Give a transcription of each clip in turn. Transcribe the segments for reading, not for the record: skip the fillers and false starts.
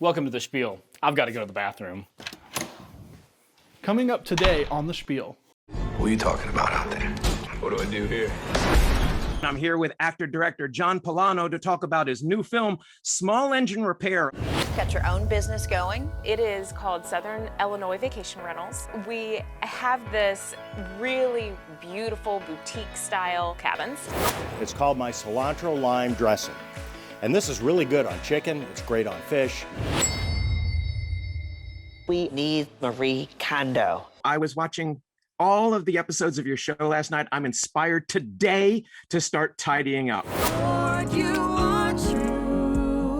Welcome to the Spiel. I've got to go to the bathroom. Coming up today on the Spiel. What are you talking about out there? What do I do here? I'm here with actor-director John Pollono to talk about his new film, Small Engine Repair. Got your own business going. It is called Southern Illinois Vacation Rentals. We have this really beautiful boutique-style cabins. It's called my Cilantro Lime Dressing. And this is really good on chicken, it's great on fish. We need Marie Kondo. I was watching all of the episodes of your show last night. I'm inspired today to start tidying up. Lord, you are true.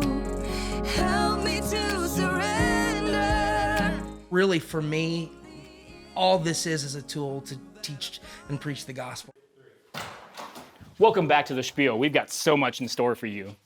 Help me to surrender. Really, for me, all this is a tool to teach and preach the gospel. Welcome back to the Spiel. We've got so much in store for you.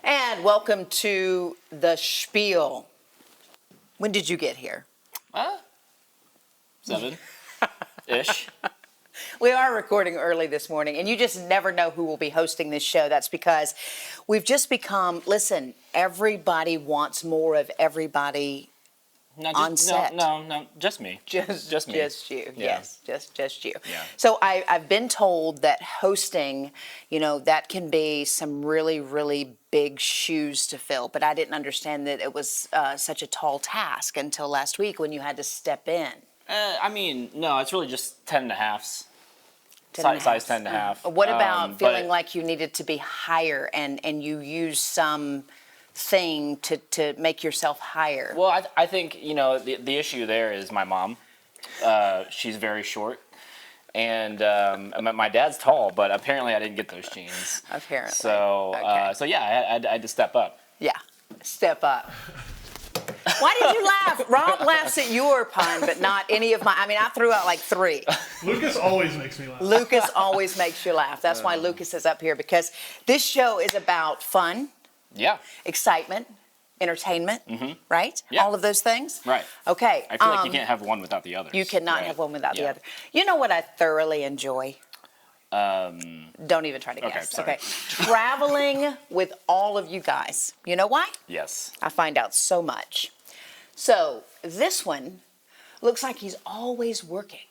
And welcome to the Spiel. When did you get here? 7-ish. We are recording early this morning, and you just never know who will be hosting this show. That's because we've just become, listen, everybody wants more of everybody on set. No, just me. Just me. Just you. Yeah. Yes, just you. Yeah. So I've been told that hosting, that can be some really, really big shoes to fill, but I didn't understand that it was such a tall task until last week when you had to step in. No, it's really just 10 and a halves. 10 and a Size half. 10 and a half. What about feeling like you needed to be higher and you used some thing to make yourself higher? Well, I think, the issue there is my mom. She's very short. And my dad's tall, but apparently I didn't get those genes. Apparently. So, Okay. I had to step up. Yeah, step up. Why did you laugh? Rob laughs at your pun, but not any of mine. I threw out like 3. Lucas always makes me laugh. Lucas always makes you laugh. That's why Lucas is up here, because this show is about fun, Yeah. excitement, entertainment, right? Yeah. All of those things? Right. Okay. I feel like you can't have one without the other. You cannot Right. have one without the Yeah. other. You know what I thoroughly enjoy? Don't even try to Okay, guess. sorry. Traveling with all of you guys. You know why? Yes. I find out so much. So this one looks like he's always working.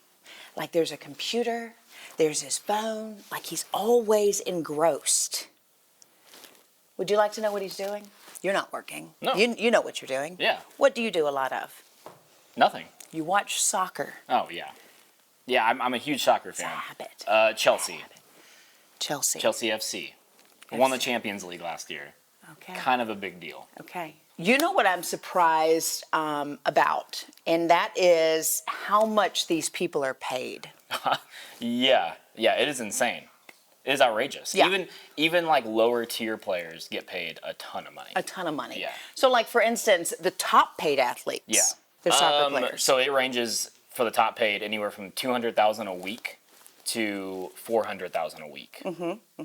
Like there's a computer, there's his phone, like he's always engrossed. Would you like to know what he's doing? You're not working. No. You know what you're doing. Yeah. What do you do a lot of? Nothing. You watch soccer. Oh, yeah. Yeah, I'm a huge soccer It's a fan. habit. Chelsea. Chelsea. Chelsea FC. Won the Champions League last year. Okay. Kind of a big deal. Okay. You know what I'm surprised about, and that is how much these people are paid. Yeah, it is insane. It is outrageous. Yeah. Even like lower tier players get paid a ton of money. A ton of money. Yeah. So, like for instance, the top paid athletes. Yeah. They're soccer players. So it ranges for the top paid anywhere from $200,000 a week to $400,000 a week.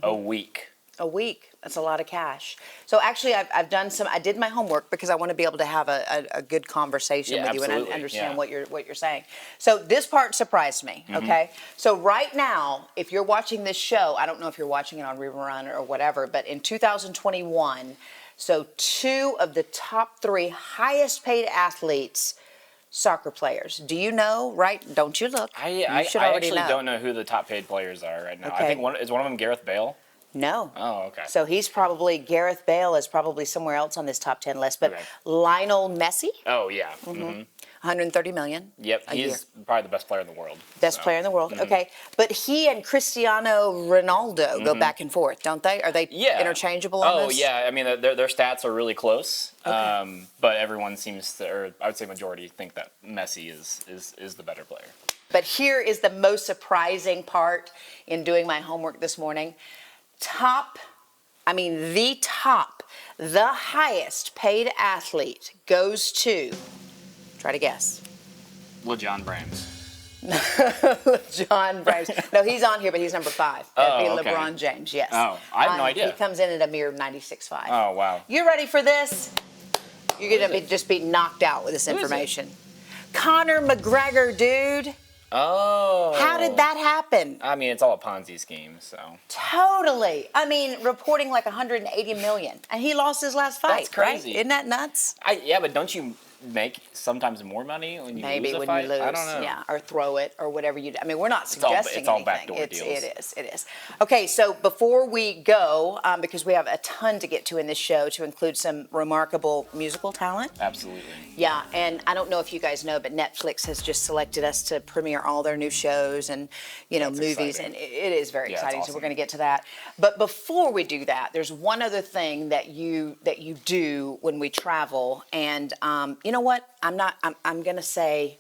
A week. A week. That's a lot of cash. So actually, I've done some. I did my homework because I want to be able to have a good conversation with you and absolutely, understand what you're saying. So this part surprised me. Okay. So right now, if you're watching this show, I don't know if you're watching it on rerun or whatever, but in 2021, so 2 of the top 3 highest paid athletes, soccer players. Do you know? Right? Don't you look? I should already actually know. don't know who the top paid players are right now. Okay. I think one of them Gareth Bale. No. Oh, okay. So Gareth Bale is probably somewhere else on this top 10 list, but Okay. Lionel Messi, Oh, yeah. 130 million. Yep, a year. he's probably the best player in the world. Best player in the world. Okay. But he and Cristiano Ronaldo go back and forth, don't they? Are they interchangeable on this? Yeah. I mean, their stats are really close. But everyone seems to, or I would say majority, think that Messi is the better player. But here is the most surprising part in doing my homework this morning. The highest paid athlete goes to, try to guess. LeJon Brames. John Braves. No, he's on here, but he's number 5. That'd be okay. LeBron James, yes. Oh, I have no idea. He comes in at a mere 96.5. Oh, wow. You ready for this? You're going to just be knocked out with this information. Conor McGregor, dude. Oh. How did that happen? I mean, it's all a Ponzi scheme, so. Totally. I mean, reporting like 180 million, and he lost his last fight. That's crazy. Right? Isn't that nuts? Yeah, but don't you make sometimes more money when you Maybe lose a when fight? you lose, I don't know. yeah, or throw it, or whatever you do. I mean, we're not suggesting it's all anything. backdoor deals. It is. Okay, so before we go, because we have a ton to get to in this show, to include some remarkable musical talent. Absolutely. Yeah, and I don't know if you guys know, but Netflix has just selected us to premiere all their new shows and, That's movies, exciting. and it is very Yeah, exciting. it's So we're awesome. going to get to that. But before we do that, there's one other thing that you do when we travel, and you know what? I'm going to say,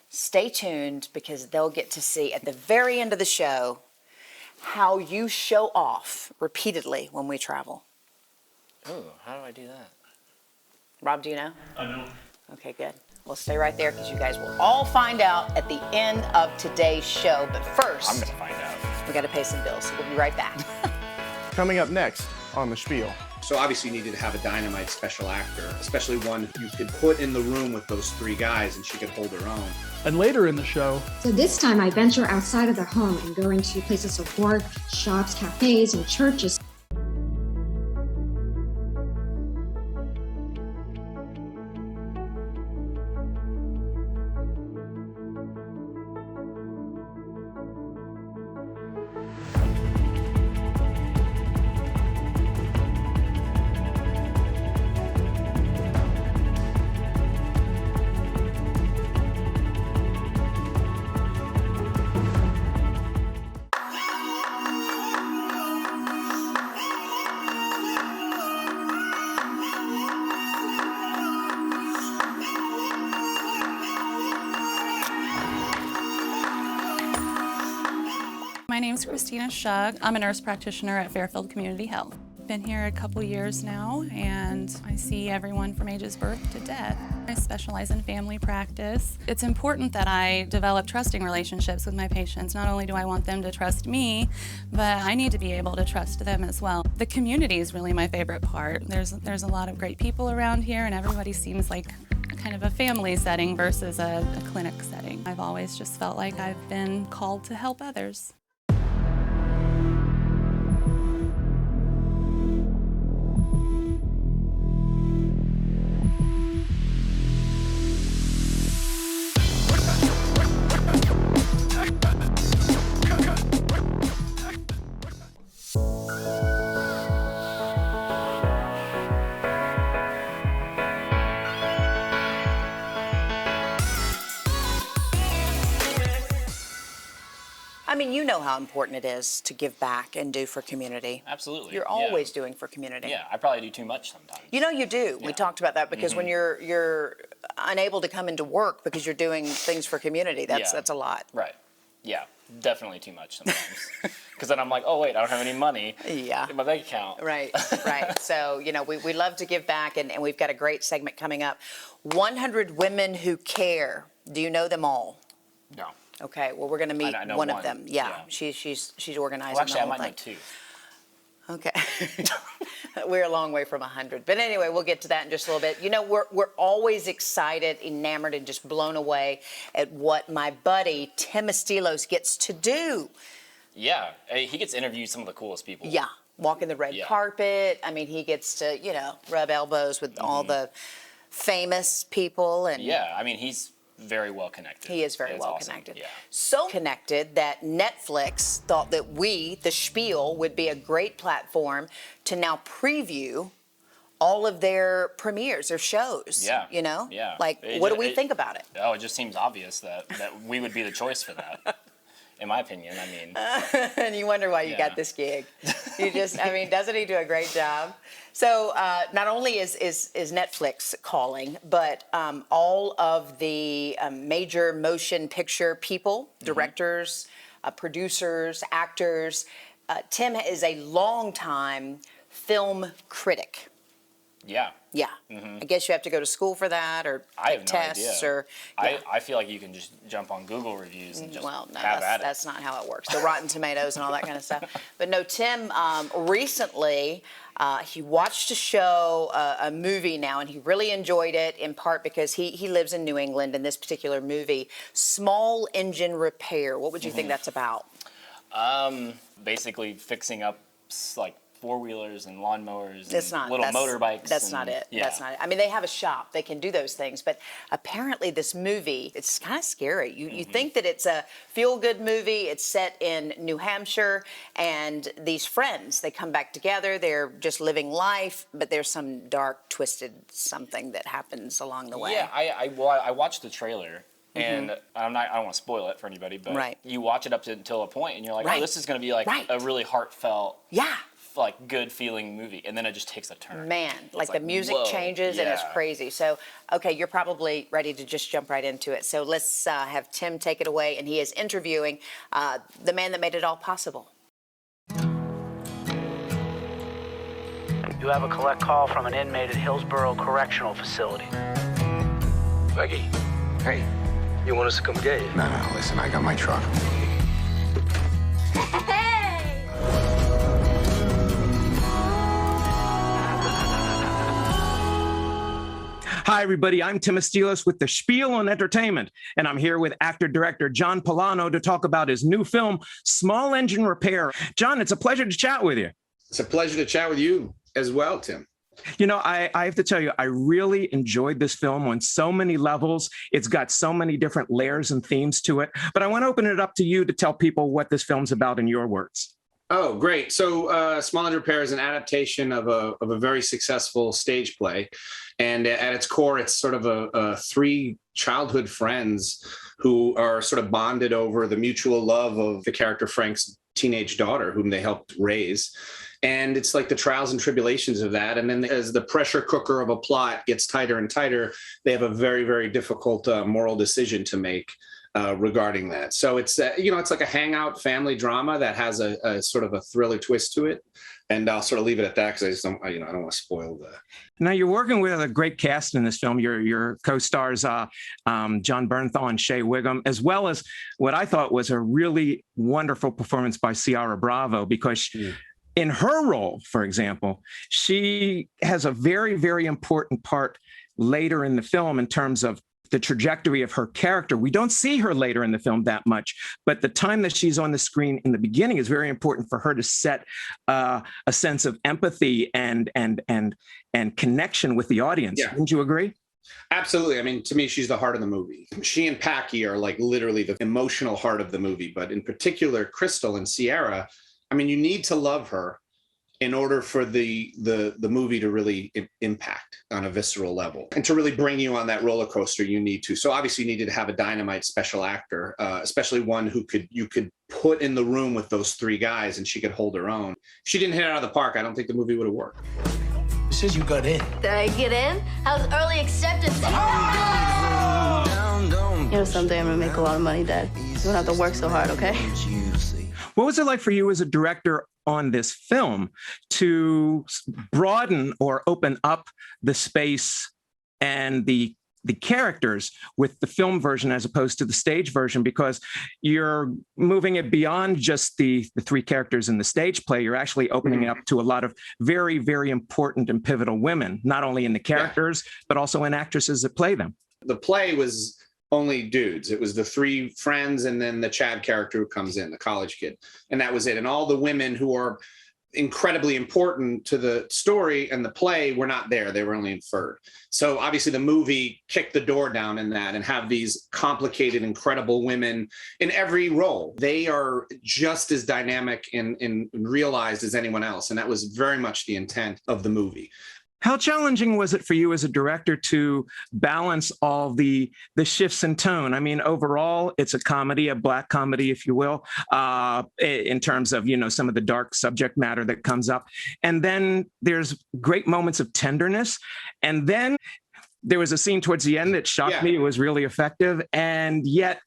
stay tuned, because they'll get to see at the very end of the show how you show off repeatedly when we travel. Ooh, how do I do that? Rob, do you know? I know. Okay, good. Well, stay right there, because you guys will all find out at the end of today's show. But first, I'm going to find out. we got to pay some bills. So we'll be right back. Coming up next on The Spiel. So obviously you needed to have a dynamite special actor, especially one you could put in the room with those 3 guys and she could hold her own. And later in the show, So this time I venture outside of the home and go into places of work, shops, cafes, and churches. My name is Christina Shug. I'm a nurse practitioner at Fairfield Community Health. Been here a couple years now, and I see everyone from ages birth to death. I specialize in family practice. It's important that I develop trusting relationships with my patients. Not only do I want them to trust me, but I need to be able to trust them as well. The community is really my favorite part. There's a lot of great people around here, and everybody seems like kind of a family setting versus a clinic setting. I've always just felt like I've been called to help others. I mean, you know how important it is to give back and do for community. Absolutely. You're always doing for community. Yeah, I probably do too much sometimes. You know you do. We talked about that, because when you're unable to come into work because you're doing things for community, that's a lot. Right. Yeah, definitely too much sometimes. Because then I'm like, oh, wait, I don't have any money in my bank account. Right, right. So, we love to give back, and we've got a great segment coming up. 100 Women Who Care. Do you know them all? No. Okay, well, we're going to meet I know one of one. them. Yeah. She's organizing Well, actually, the I whole might thing. know 2. Okay. We're a long way from 100. But anyway, we'll get to that in just a little bit. We're always excited, enamored, and just blown away at what my buddy Tim Estiloz gets to do. Yeah, he gets to interview some of the coolest people. Yeah, walking the red carpet. I mean, he gets to, rub elbows with all the famous people. And Yeah, I mean, he's very well connected. he is very It's well awesome. connected. Yeah. So connected that Netflix thought that we, the Spiel, would be a great platform to now preview all of their premieres, their shows. Yeah. Yeah. Yeah. What do we think about it? Oh, it just seems obvious that we would be the choice for that. In my opinion, I mean. And you wonder why you got this gig. You just, doesn't he do a great job? So not only is Netflix calling, but all of the major motion picture people, directors, producers, actors. Tim is a longtime film critic. Yeah. Yeah. I guess you have to go to school for that, or I have take no tests, idea. or yeah. I feel like you can just jump on Google reviews and just Well, no, have at it. that's not how it works. The Rotten Tomatoes and all that kind of stuff. But no, Tim recently he watched a show, a movie now, and he really enjoyed it. In part because he lives in New England, and this particular movie, Small Engine Repair. What would you think that's about? Basically fixing up like four-wheelers and lawnmowers That's and not little motorbikes. That's not it. Yeah. That's not it. I mean, they have a shop. They can do those things. But apparently this movie, it's kind of scary. You think that it's a feel-good movie. It's set in New Hampshire. And these friends, they come back together. They're just living life. But there's some dark, twisted something that happens along the way. Yeah, I watched the trailer. And I don't want to spoil it for anybody, but you watch it up until a point, and you're like, oh, this is going to be like a really heartfelt, like good feeling movie, and then it just takes a turn. Man, like the music changes and it's crazy. So, okay, you're probably ready to just jump right into it. So let's have Tim take it away, and he is interviewing the man that made it all possible. You have a collect call from an inmate at Hillsborough Correctional Facility. Becky. Hey. You want us to come get you? No, listen, I got my truck. Hi, everybody. I'm Tim Estiloz with the Spiel on Entertainment, and I'm here with actor-director John Pollono to talk about his new film, Small Engine Repair. John, it's a pleasure to chat with you. It's a pleasure to chat with you as well, Tim. You know, I have to tell you, I really enjoyed this film on so many levels. It's got so many different layers and themes to it. But I want to open it up to you to tell people what this film's about in your words. Oh, great. So Small Engine Repair is an adaptation of a very successful stage play. And at its core, it's sort of a three childhood friends who are sort of bonded over the mutual love of the character Frank's teenage daughter, whom they helped raise. And it's like the trials and tribulations of that. And then as the pressure cooker of a plot gets tighter and tighter, they have a very, very difficult moral decision to make regarding that. So it's, it's like a hangout family drama that has a sort of a thriller twist to it. And I'll sort of leave it at that because I just don't, I don't want to spoil the. Now you're working with a great cast in this film. Your co-stars, John Bernthal and Shea Wiggum, as well as what I thought was a really wonderful performance by Ciara Bravo, because in her role, for example, she has a very, very important part later in the film in terms of the trajectory of her character. We don't see her later in the film that much, but the time that she's on the screen in the beginning is very important for her to set a sense of empathy and connection with the audience. Yeah. Wouldn't you agree? Absolutely. I mean, to me, she's the heart of the movie. She and Packy are like literally the emotional heart of the movie, but in particular, Crystal and Ciara, I mean, you need to love her in order for the movie to really impact on a visceral level. And to really bring you on that roller coaster, you need to. So obviously you needed to have a dynamite special actor, especially one who you could put in the room with those three guys and she could hold her own. If she didn't hit it out of the park, I don't think the movie would have worked. It says you got in. Did I get in? How's early acceptance? You know, someday I'm gonna make a lot of money, Dad. You don't have to work so hard, okay? What was it like for you as a director on this film to broaden or open up the space and the characters with the film version as opposed to the stage version? Because you're moving it beyond just the three characters in the stage play. You're actually opening it up to a lot of very, very important and pivotal women, not only in the characters, but also in actresses that play them. The play was only dudes. It was the three friends and then the Chad character who comes in, the college kid. And that was it. And all the women who are incredibly important to the story and the play were not there. They were only inferred. So obviously the movie kicked the door down in that and have these complicated, incredible women in every role. They are just as dynamic and realized as anyone else. And that was very much the intent of the movie. How challenging was it for you as a director to balance all the shifts in tone? I mean, overall, it's a comedy, a black comedy, if you will, in terms of, some of the dark subject matter that comes up. And then there's great moments of tenderness. And then there was a scene towards the end that shocked me. It was really effective. And yet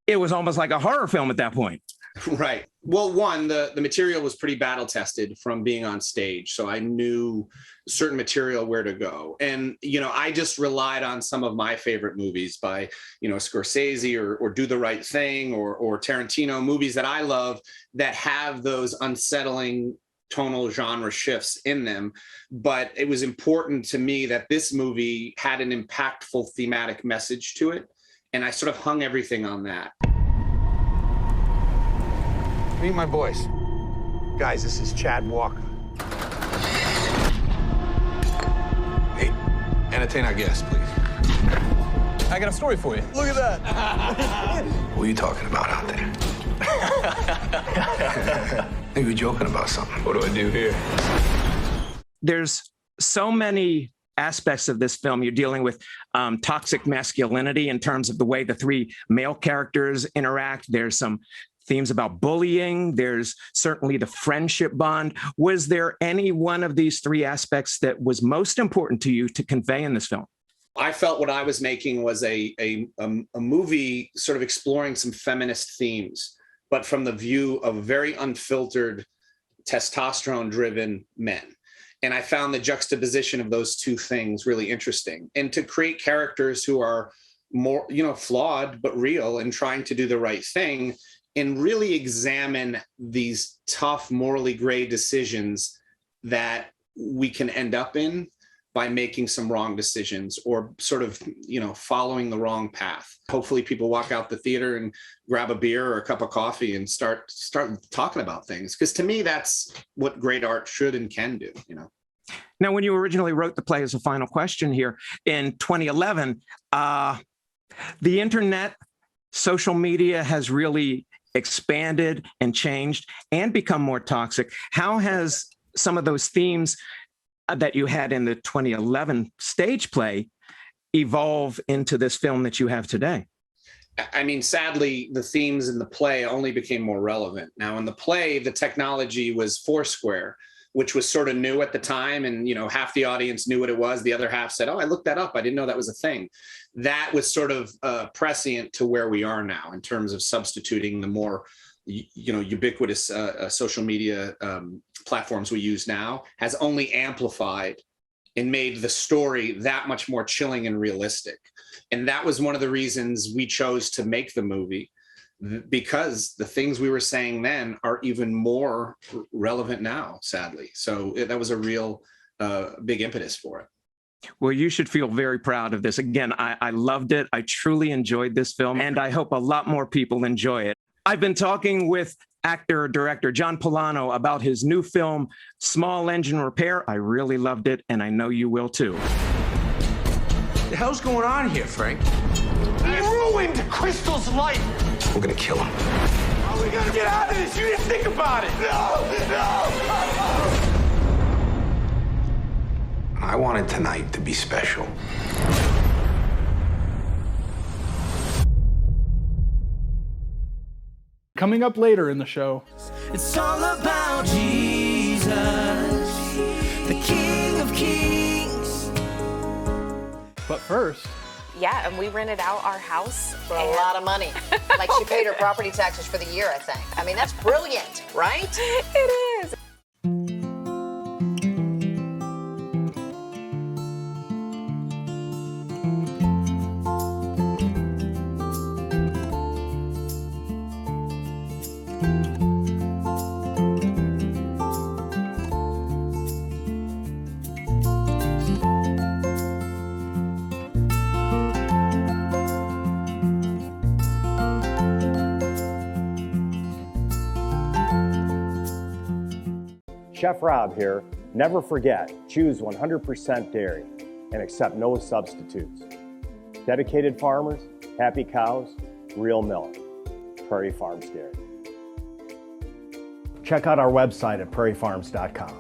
it was almost like a horror film at that point. Right. Well, one, the material was pretty battle tested from being on stage. So I knew certain material where to go. And, I just relied on some of my favorite movies by, Scorsese or Do the Right Thing or Tarantino, movies that I love that have those unsettling tonal genre shifts in them. But it was important to me that this movie had an impactful thematic message to it. And I sort of hung everything on that. Meet my boys. Guys, this is Chad Walker. Hey, entertain our guests, please. I got a story for you. Look at that. What are you talking about out there? I think you're joking about something. What do I do here? There's so many aspects of this film. You're dealing with toxic masculinity in terms of the way the three male characters interact. There's some themes about bullying. There's certainly the friendship bond. Was there any one of these three aspects that was most important to you to convey in this film? I felt what I was making was a movie sort of exploring some feminist themes, but from the view of very unfiltered, testosterone-driven men. And I found the juxtaposition of those two things really interesting. And to create characters who are more, flawed but real and trying to do the right thing, and really examine these tough, morally gray decisions that we can end up in by making some wrong decisions or sort of, following the wrong path. Hopefully people walk out the theater and grab a beer or a cup of coffee and start talking about things. Because to me, that's what great art should and can do, Now, when you originally wrote the play, as a final question here, in 2011, the internet, social media has really expanded and changed and become more toxic. How has some of those themes that you had in the 2011 stage play evolve into this film that you have today? I mean, sadly, the themes in the play only became more relevant. Now, in the play, the technology was Foursquare, which was sort of new at the time. And, half the audience knew what it was. The other half said, oh, I looked that up. I didn't know that was a thing. That was sort of prescient to where we are now in terms of substituting the more, ubiquitous social media platforms we use now has only amplified and made the story that much more chilling and realistic. And that was one of the reasons we chose to make the movie, because the things we were saying then are even more relevant now, sadly. So that was a real big impetus for it. Well, you should feel very proud of this. Again, I loved it. I truly enjoyed this film, and I hope a lot more people enjoy it. I've been talking with actor-director John Pollono about his new film, Small Engine Repair. I really loved it, and I know you will too. The hell's going on here, Frank? I ruined Crystal's life. We're gonna kill him. How are we gonna get out of this? You didn't think about it. No! I wanted tonight to be special. Coming up later in the show. It's all about Jesus, the King of Kings. But first. Yeah, and we rented out our house. For a lot of money. Like she paid her property taxes for the year, I think. I mean, that's brilliant, right? It is. Chef Rob here. Never forget, choose 100% dairy and accept no substitutes. Dedicated farmers, happy cows, real milk. Praire Farms Dairy. Check out our website at prairiefarms.com.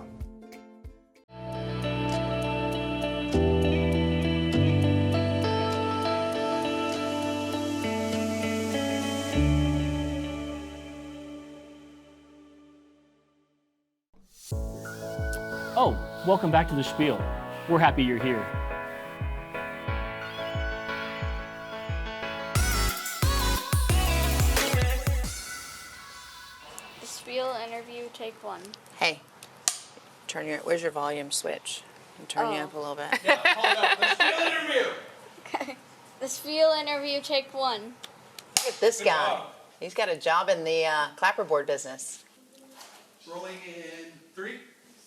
Oh, welcome back to the Spiel. We're happy you're here. The Spiel interview, take 1. Hey, where's your volume switch? Turn you up a little bit. Okay. The Spiel interview, take 1. Look at this guy. He's got a job in the clapperboard business. Rolling in 3,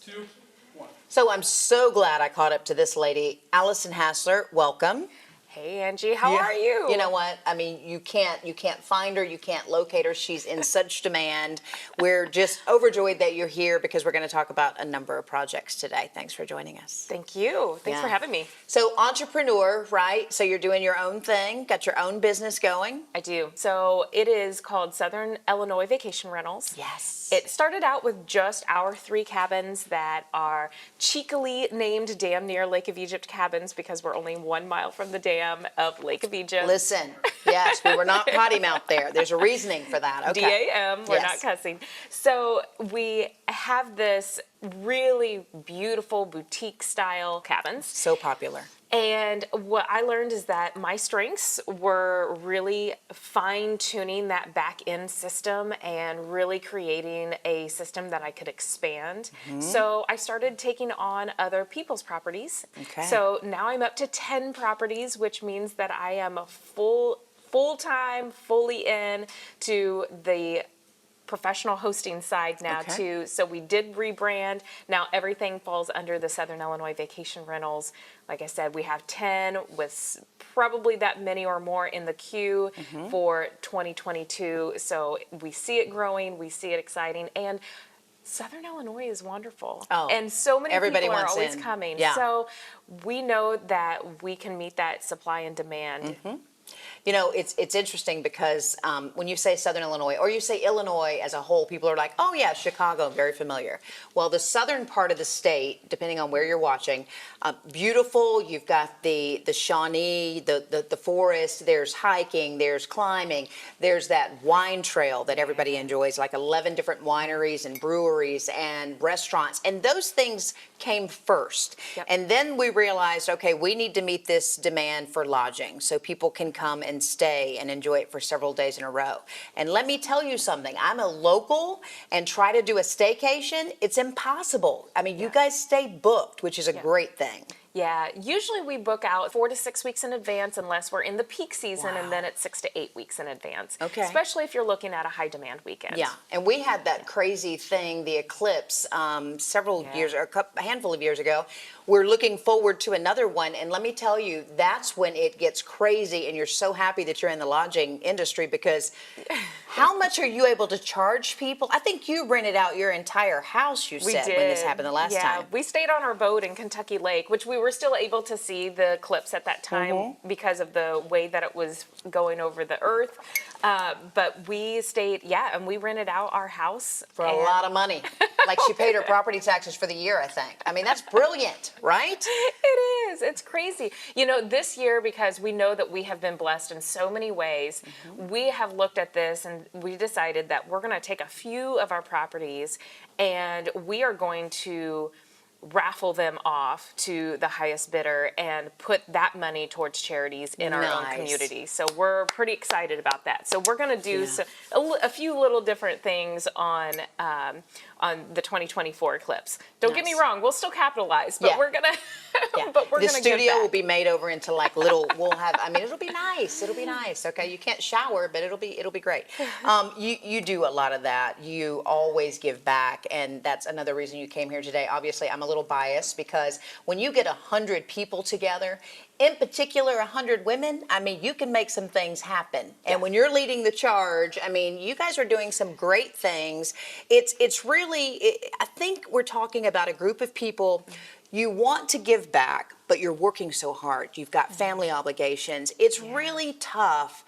2, 1. So I'm so glad I caught up to this lady, Allison Hasler. Welcome. Hey Angie, how are you? You know what? I mean, you can't find her, you can't locate her. She's in such demand. We're just overjoyed that you're here because we're going to talk about a number of projects today. Thanks for joining us. Thank you. Thanks for having me. So entrepreneur, right? So you're doing your own thing, got your own business going? I do. So it is called Southern Illinois Vacation Rentals. Yes. It started out with just our 3 cabins that are cheekily named damn near Lake of Egypt cabins because we're only 1 mile from the dam of Lake of Egypt. Listen, yes, we were not potty mouth there. There's a reasoning for that. Okay. DAM, we're not cussing. So we have this really beautiful boutique style cabins. So popular. And what I learned is that my strengths were really fine-tuning that back-end system and really creating a system that I could expand. So I started taking on other people's properties. Okay. So now I'm up to 10 properties, which means that I am a full-time, fully in to the professional hosting side now too. So we did rebrand. Now everything falls under the Southern Illinois Vacation Rentals. Like I said, we have 10 with probably that many or more in the queue for 2022. So we see it growing, we see it exciting, and Southern Illinois is wonderful. And so many people are always coming. So we know that we can meet that supply and demand. You know, it's interesting because when you say Southern Illinois or you say Illinois as a whole, people are like, oh yeah, Chicago, very familiar. Well, the southern part of the state, depending on where you're watching, beautiful. You've got the Shawnee, the forest, there's hiking, there's climbing, there's that wine trail that everybody enjoys, like 11 different wineries and breweries and restaurants. And those things came first. And then we realized, okay, we need to meet this demand for lodging so people can come and stay and enjoy it for several days in a row. And let me tell you something, I'm a local and try to do a staycation, it's impossible. I mean, you guys stay booked, which is a great thing. Yeah, usually we book out 4 to 6 weeks in advance unless we're in the peak season, and then it's 6 to 8 weeks in advance. Okay. Especially if you're looking at a high demand weekend. Yeah, and we had that crazy thing, the eclipse, several years, or a handful of years ago. We're looking forward to another one, and let me tell you, that's when it gets crazy, and you're so happy that you're in the lodging industry because how much are you able to charge people? I think you rented out your entire house, you said, when this happened the last time. Yeah, we stayed on our boat in Kentucky Lake, which we were still able to see the eclipse at that time because of the way that it was going over the earth. But we stayed, and we rented out our house. For a lot of money. Like she paid her property taxes for the year, I think. I mean, that's brilliant, right? It is. It's crazy. You know, this year, because we know that we have been blessed in so many ways, we have looked at this and we decided that we're going to take a few of our properties and we are going to raffle them off to the highest bidder and put that money towards charities in our own community. So we're pretty excited about that. So we're going to do a few little different things on the 2024 eclipse. Don't get me wrong, we'll still capitalize, but we're gonna The studio will be made over into like little, we'll have, I mean, it'll be nice. It'll be nice. Okay, you can't shower, but it'll be great. You do a lot of that. You always give back, and that's another reason you came here today. Obviously, I'm a little biased because when you get 100 people together, in particular 100 women, I mean, you can make some things happen. And when you're leading the charge, I mean, you guys are doing some great things. It's really, I think we're talking about a group of people. You want to give back, but you're working so hard. You've got family obligations. It's really tough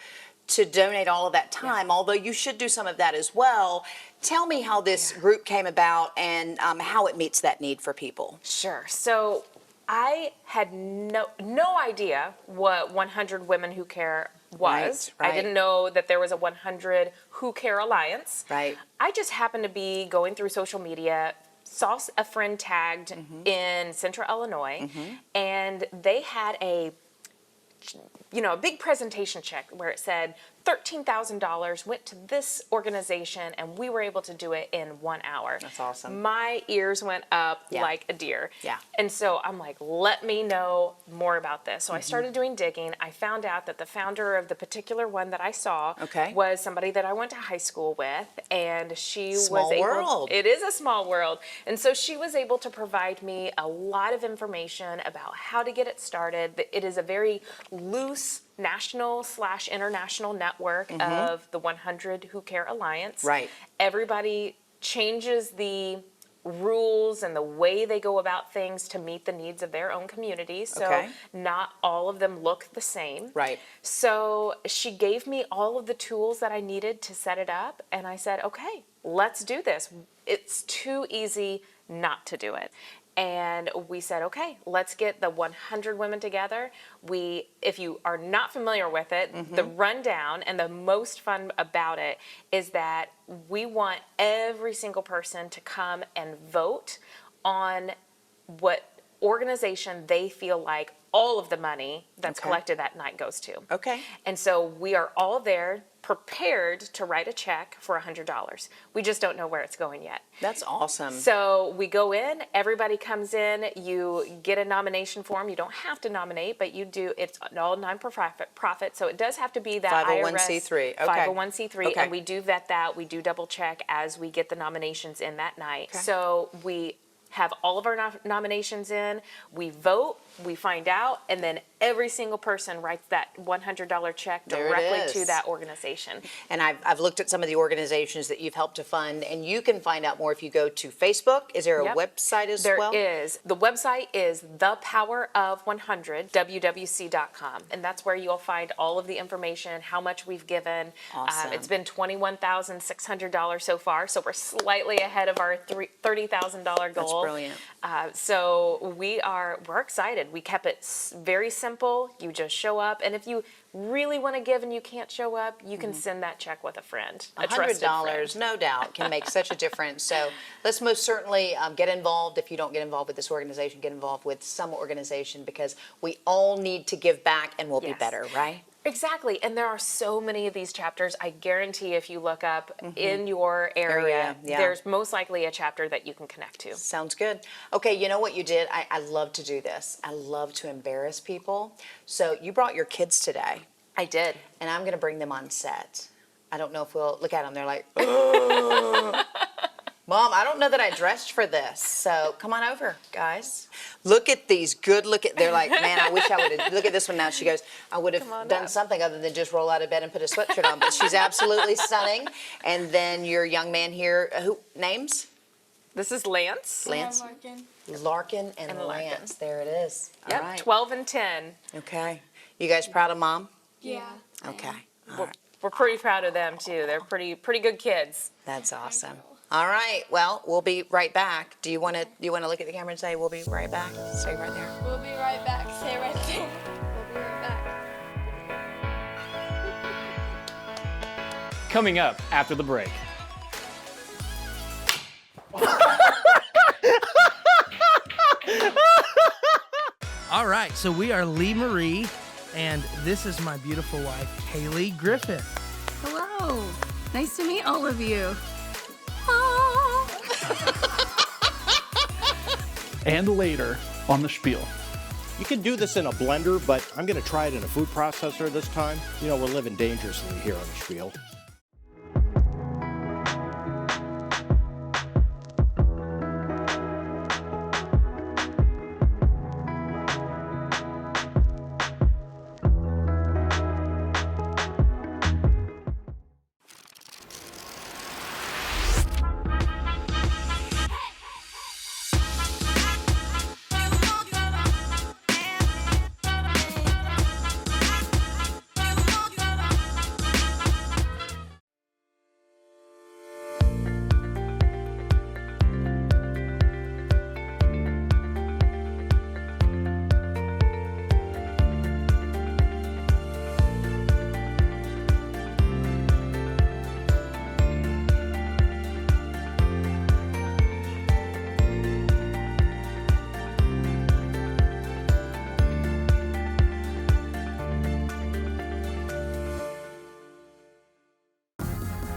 to donate all of that time, although you should do some of that as well. Tell me how this group came about and how it meets that need for people. Sure. So I had no idea what 100 Women Who Care was. Right. I didn't know that there was a 100 Who Care Alliance. Right. I just happened to be going through social media, saw a friend tagged in Central Illinois, and they had a big presentation check where it said $13,000 went to this organization, and we were able to do it in 1 hour. That's awesome. My ears went up like a deer. Yeah. And so I'm like, let me know more about this. So I started doing digging. I found out that the founder of the particular one that I saw was somebody that I went to high school with, and she was able. It is a small world. And so she was able to provide me a lot of information about how to get it started. It is a very loose national/international network of the 100 Who Care Alliance. Right. Everybody changes the rules and the way they go about things to meet the needs of their own community. So not all of them look the same. Right. So she gave me all of the tools that I needed to set it up, and I said, okay, let's do this. It's too easy not to do it. And we said, okay, let's get the 100 women together. If you are not familiar with it, the rundown and the most fun about it is that we want every single person to come and vote on what organization they feel like all of the money that's collected that night goes to. Okay. And so we are all there prepared to write a check for $100. We just don't know where it's going yet. That's awesome. So we go in, everybody comes in, you get a nomination form. You don't have to nominate, but you do. It's all non-profit, so it does have to be that 501c3. IRS 501c3, and we do vet that. We do double check as we get the nominations in that night. So we have all of our nominations in, we vote, we find out, and then every single person writes that $100 check directly to that organization. And I've looked at some of the organizations that you've helped to fund, and you can find out more if you go to Facebook. Is there a website as well? There is. The website is thepowerof100, wwc.com, and that's where you'll find all of the information, how much we've given. Awesome. It's been $21,600 so far, so we're slightly ahead of our $30,000 goal. That's brilliant. So we're excited. We kept it very simple. You just show up, and if you really want to give and you can't show up, you can send that check with a friend, a trusted friend. $100, no doubt, can make such a difference. So let's most certainly get involved. If you don't get involved with this organization, get involved with some organization, because we all need to give back, and we'll be better, right? Exactly, and there are so many of these chapters. I guarantee if you look up in your area, there's most likely a chapter that you can connect to. Sounds good. Okay, you know what you did? I love to do this. I love to embarrass people. So you brought your kids today. I did. And I'm going to bring them on set. I don't know if we'll look at them. They're like, Mom, I don't know that I dressed for this. So come on over, guys. Look at these they're like, man, I wish I would have. Look at this one now. She goes, I would have done something other than just roll out of bed and put a sweatshirt on. But she's absolutely stunning. And then your young man here, who names? This is Lance. Lance. Larkin and Lance. There it is. Yep, all right. 12 and 10. Okay. You guys proud of Mom? Yeah. Okay. We're pretty proud of them too. They're pretty good kids. That's awesome. All right. Well, we'll be right back. Do you want to look at the camera and say we'll be right back? Stay right there. We'll be right back. Stay right there. We'll be right back. Coming up after the break. All right, so we are Lee Marie, and this is my beautiful wife, Kaylee Griffin. Hello. Nice to meet all of you. And later on the Spiel. You can do this in a blender, but I'm going to try it in a food processor this time. You know, we're living dangerously here on the Spiel.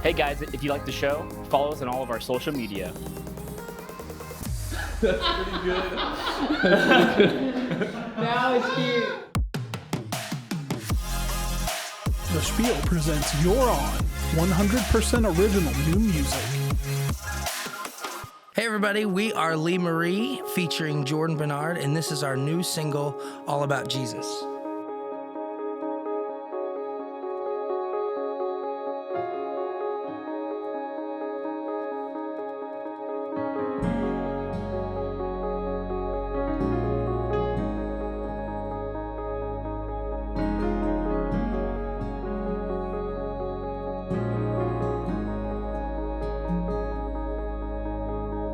Hey guys, if you like the show, follow us on all of our social media. That's pretty good. Now it's cute. The Spiel presents You're On, 100% original new music. Hey everybody, we are Lee Marie featuring Jordan Bernard, and this is our new single, All About Jesus.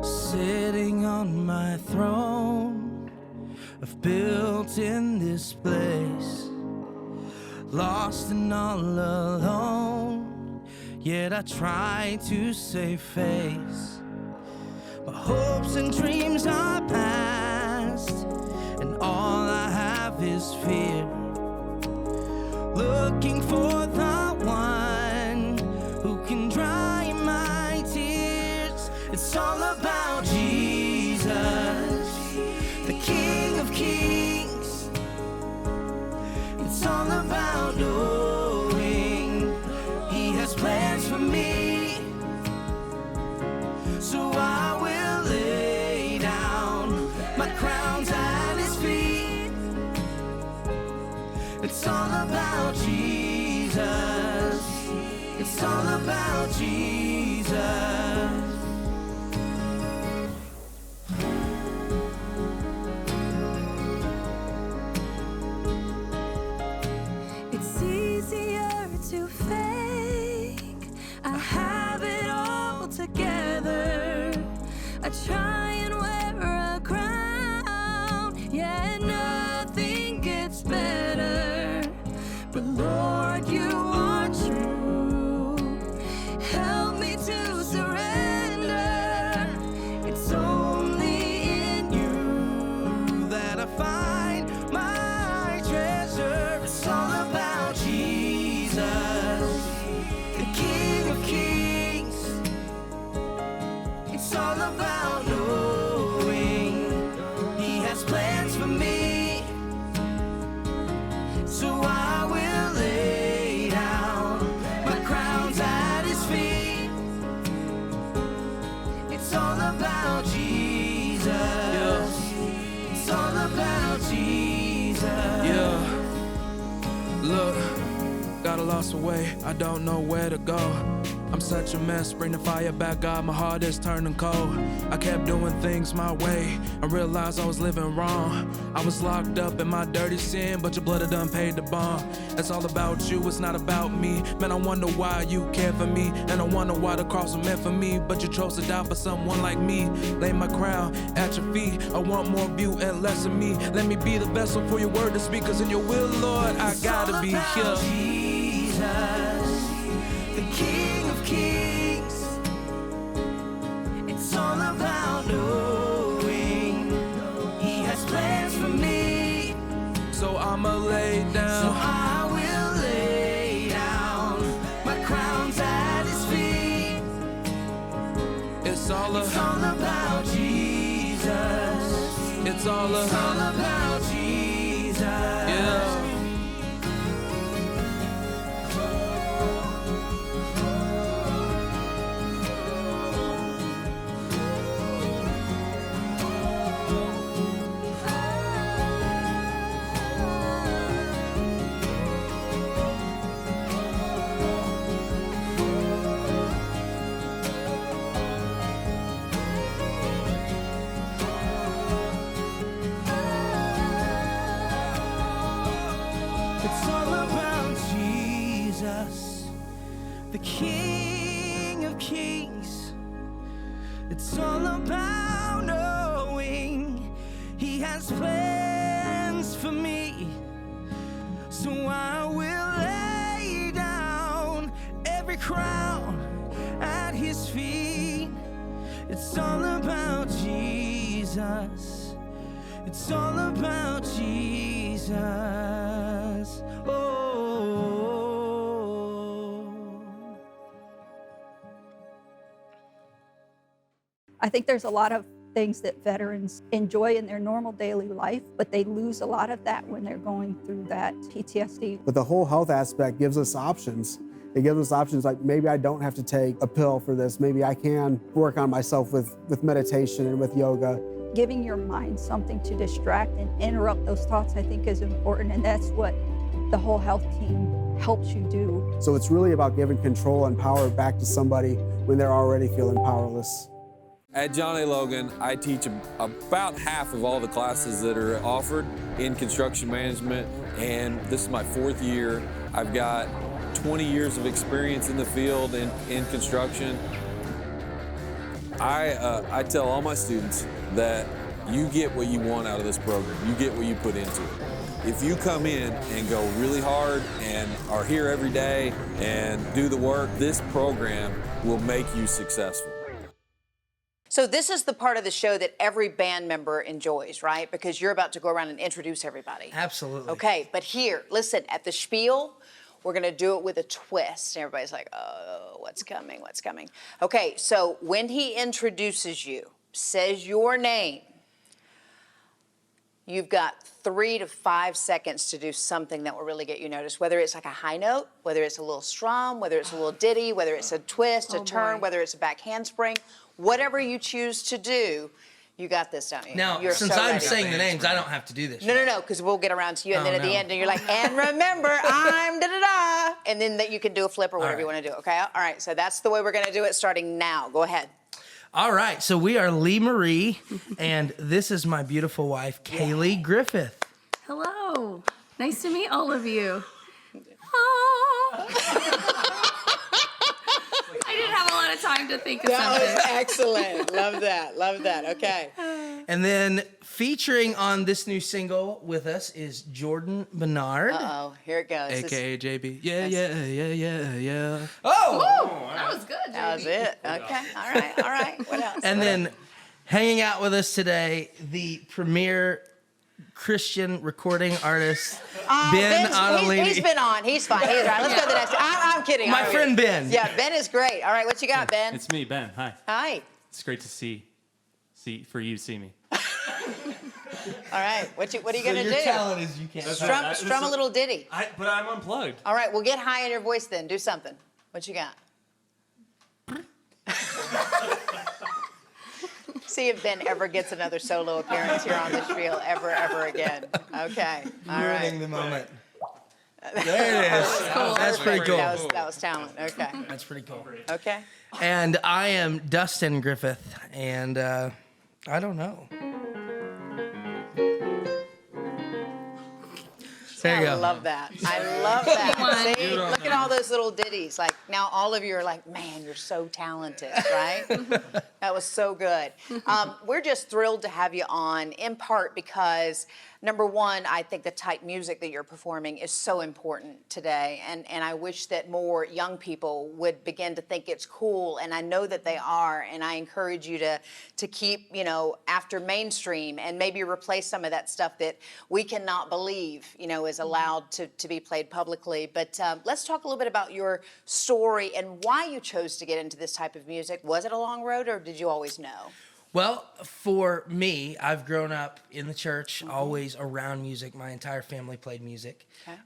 Sitting on my throne, I've built in this place, lost and all alone, yet I try to save face. My hopes and dreams are past, and all I have is fear. Looking for the one who can dry my tears. It's all about Jesus, the King of Kings. It's all about knowing He has plans for me. So I will lay down my crowns at His feet. It's all about Jesus. It's all about Jesus. It's easier to fake. I have it all together. I try and wear a crown, yet nothing gets better. But Lord, you are true. Help me to surrender. It's only in you that I find my treasure. It's all about Jesus, the King of Kings. It's all about knowing He has plans for me. So I will lay down my crowns at His feet. It's all about Jesus. It's all about Jesus. Yeah. Look, got lost away, I don't know where to go. I'm such a mess, bring the fire back up, my heart is turning cold. I kept doing things my way, I realized I was living wrong. I was locked up in my dirty sin, but your blood had done paid the bond. It's all about you, it's not about me. Man, I wonder why you care for me, and I wonder why the cross was meant for me. But you chose to die for someone like me. Lay my crown at your feet, I want more of you and less of me. Let me be the vessel for your word to speak, cause in your will, Lord, I gotta be here. Jesus, the King of Kings. It's all about knowing He has plans for me. So I'ma lay down. So I will lay down my crowns at His feet. It's all about Jesus. It's all about Jesus. Yeah. It's all about Jesus, the King of Kings. It's all about knowing He has plans for me. So I will lay down every crown at His feet. It's all about Jesus. It's all about Jesus. Oh. I think there's a lot of things that veterans enjoy in their normal daily life, but they lose a lot of that when they're going through that PTSD. But the whole health aspect gives us options. It gives us options like maybe I don't have to take a pill for this. Maybe I can work on myself with meditation and with yoga. Giving your mind something to distract and interrupt those thoughts, I think, is important, and that's what the whole health team helps you do. So it's really about giving control and power back to somebody when they're already feeling powerless. At John A. Logan, I teach about half of all the classes that are offered in construction management, and this is my 4th year. I've got 20 years of experience in the field in construction. I tell all my students that you get what you want out of this program. You get what you put into it. If you come in and go really hard and are here every day and do the work, this program will make you successful. So this is the part of the show that every band member enjoys, right? Because you're about to go around and introduce everybody. Absolutely. Okay, but here, listen, at the Spiel, we're gonna do it with a twist. And everybody's like, oh, what's coming, what's coming? Okay, so when he introduces you, says your name, you've got 3 to 5 seconds to do something that will really get you noticed, whether it's like a high note, whether it's a little strum, whether it's a little ditty, whether it's a twist, a turn, whether it's a back handspring, whatever you choose to do, you got this, don't you? Now, You're since so I'm ready. saying the names, I don't have to do this. No, because we'll get around to you, and then at the no. end, you're like, and remember, I'm da-da-da, and then that you can do a flip or whatever you want to do, okay? All right, so that's the way we're going to do it starting now. Go ahead. All right, so we are Lee Marie, and this is my beautiful wife, Kaylee Griffith. Hello. Nice to meet all of you. I didn't have a lot of time to think of something. That was excellent. Love that. Love that. Okay. And then featuring on this new single with us is Jordan Bernard. Uh-oh, here it goes. AKA JB. Yeah. Oh! That was good, That was it. Okay. All right. What else? And then hanging out with us today, the premier Christian recording artist, Ben Adelini. He's been on. He's fine. He's all right. Let's go to the next. I'm kidding. My friend Ben. Yeah, Ben is great. All right, what you got, Ben? It's me, Ben. Hi. Hi. It's great to see you see me. All right. What are you So gonna do? your talent is you can't. Strum a little ditty. But I'm unplugged. All right. Well, get high in your voice then. Do something. What you got? See if Ben ever gets another solo appearance here on the Spiel ever again. Okay. All right. Ruining the moment. There it is. That's pretty cool. That was talent. Okay. That's pretty cool. Okay. And I am Dustin Griffith, and I don't know. There you I go. love that. I love that. See, look at all those little ditties. Like now, all of you are like, man, you're so talented, right? That was so good. We're just thrilled to have you on, in part because, number one, I think the type music that you're performing is so important today, and I wish that more young people would begin to think it's cool, and I know that they are, and I encourage you to keep, after mainstream and maybe replace some of that stuff that we cannot believe, is allowed to be played publicly. But let's talk a little bit about your story and why you chose to get into this type of music. Was it a long road, or did you always know? Well, for me, I've grown up in the church, always around music. My entire family played music. Okay.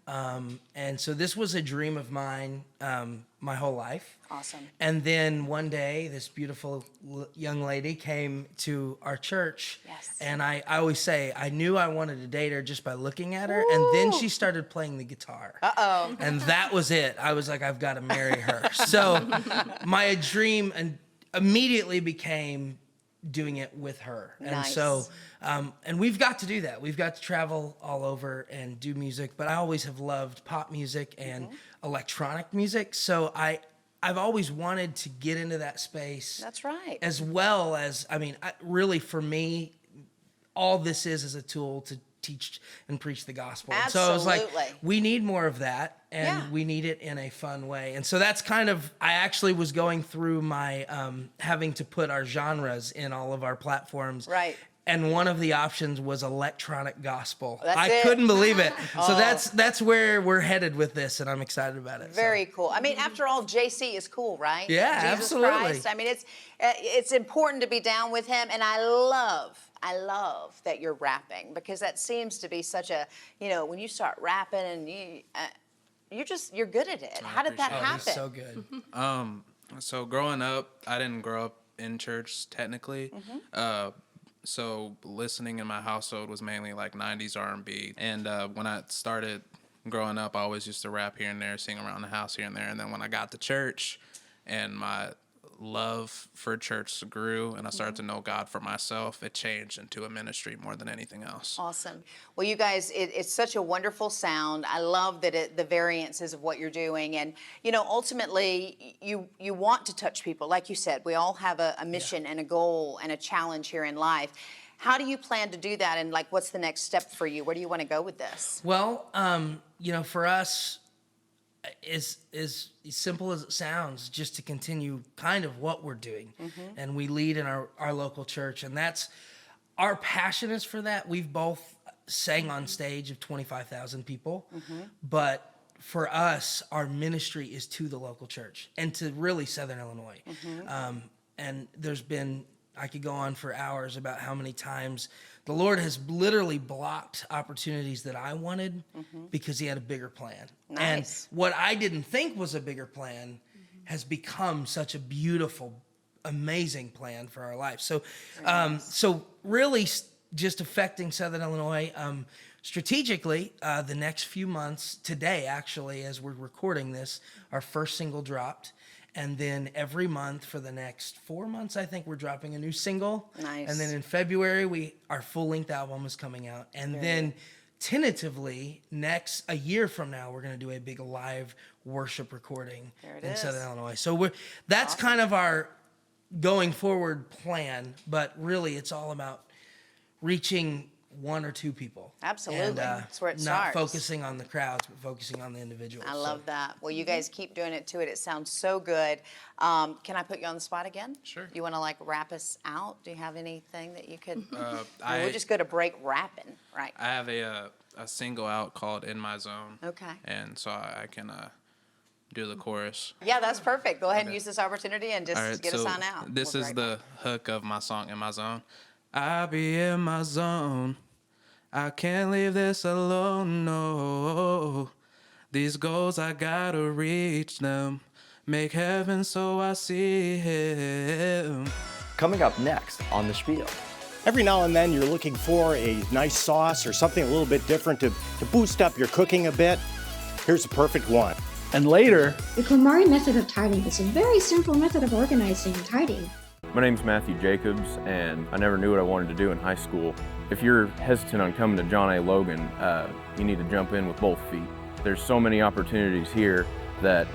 And so this was a dream of mine my whole life. Awesome. And then one day, this beautiful young lady came to our church. Yes. And I always say, I knew I wanted to date her just by looking at her. And then she started playing the guitar. Uh-oh. And that was it. I was like, I've got to marry her. So my dream immediately became doing it with her. And Nice. so, and we've got to do that. We've got to travel all over and do music, but I always have loved pop music and electronic music. So I've always wanted to get into that space. That's right. As well as, really for me, all this is a tool to teach and preach the gospel. And so I was like, Absolutely. we need more of that, and we need it in a fun way. And so that's kind of, I actually was going through my having to put our genres in all of our platforms. Right. and one of the options was electronic gospel. That's I it. couldn't believe it. So Oh. that's where we're headed with this, and I'm excited about it. Very cool. I mean, after all, JC is cool, right? Yeah, Jesus absolutely. Christ. I mean, it's important to be down with him, and I love that you're rapping, because that seems to be such a, when you start rapping and you're good at it. How did that happen? He's so good. So growing up, I didn't grow up in church technically. So listening in my household was mainly like 90s R&B. And when I started growing up, I always used to rap here and there, sing around the house here and there. And then when I got to church and my love for church grew and I started to know God for myself, it changed into a ministry more than anything else. Awesome. Well, you guys, it's such a wonderful sound. I love that the variances of what you're doing. And, ultimately, you want to touch people. Like you said, we all have a mission and a goal and a challenge here in life. How do you plan to do that? And, what's the next step for you? Where do you want to go with this? Well, for us, is as simple as it sounds, just to continue kind of what we're doing. And we lead in our local church, and that's our passion is for that. We've both sang on stage of 25,000 people, but for us, our ministry is to the local church and to really Southern Illinois. And there's been, I could go on for hours about how many times the Lord has literally blocked opportunities that I wanted because he had a bigger plan. Nice. And what I didn't think was a bigger plan has become such a beautiful, amazing plan for our life. So, so really just affecting Southern Illinois strategically, the next few months, today actually, as we're recording this, our first single dropped. And then every month for the next 4 months, I think we're dropping a new single. Nice. And then in February, our full-length album is coming out. And then tentatively, a year from now, we're going to do a big live worship recording in Southern Illinois. So that's awesome. Kind of our going forward plan. But really, it's all about reaching one or two people. Absolutely. And, that's where it not starts. Focusing on the crowds, but focusing on the individuals. I love that. Well, you guys keep doing it to it. It sounds so good. Can I put you on the spot again? Sure. You want to wrap us out? Do you have anything that you could? We'll just go to break rapping, right? I have a single out called In My Zone. Okay. And so I can do the chorus. Yeah, that's perfect. Go ahead and use this opportunity and just get us on out. This is the hook of my song, In My Zone. I be in my zone. I can't leave this alone, no. These goals, I gotta reach them. Make heaven so I see him. Coming up next on The Spiel. Every now and then you're looking for a nice sauce or something a little bit different to boost up your cooking a bit. Here's the perfect one. And later, the KonMari method of tidying is a very simple method of organizing and tidying. My name's Matthew Jacobs, and I never knew what I wanted to do in high school. If you're hesitant on coming to John A. Logan, you need to jump in with both feet. There's so many opportunities here that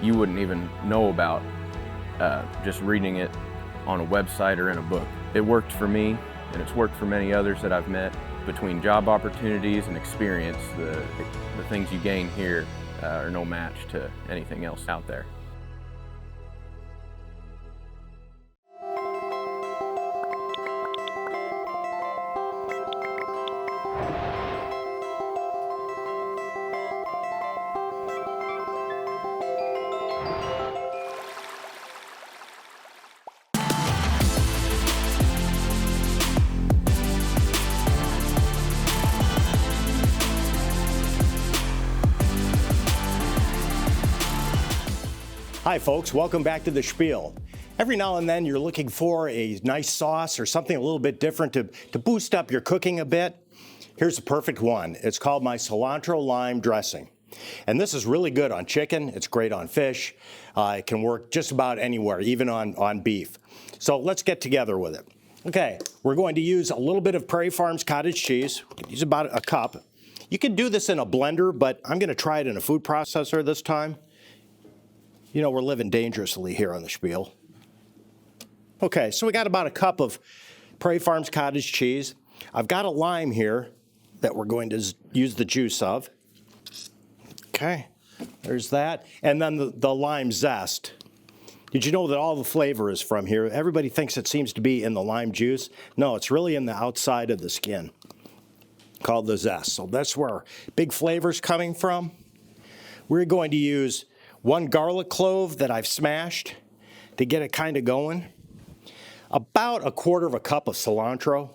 you wouldn't even know about just reading it on a website or in a book. It worked for me, and it's worked for many others that I've met. Between job opportunities and experience, the things you gain here are no match to anything else out there. Hi folks, welcome back to The Spiel. Every now and then you're looking for a nice sauce or something a little bit different to boost up your cooking a bit. Here's the perfect one. It's called my cilantro lime dressing. And this is really good on chicken, it's great on fish, it can work just about anywhere, even on beef. So let's get together with it. Okay, we're going to use a little bit of Praire Farms cottage cheese, use about a cup. You can do this in a blender, but I'm gonna try it in a food processor this time. You know, we're living dangerously here on The Spiel. Okay, so we got about a cup of Praire Farms cottage cheese. I've got a lime here that we're going to use the juice of. Okay, there's that. And then the lime zest. Did you know that all the flavor is from here? Everybody thinks it seems to be in the lime juice. No, it's really in the outside of the skin, called the zest. So that's where our big flavor's coming from. We're going to use 1 garlic clove that I've smashed to get it kind of going. About 1/4 cup of cilantro.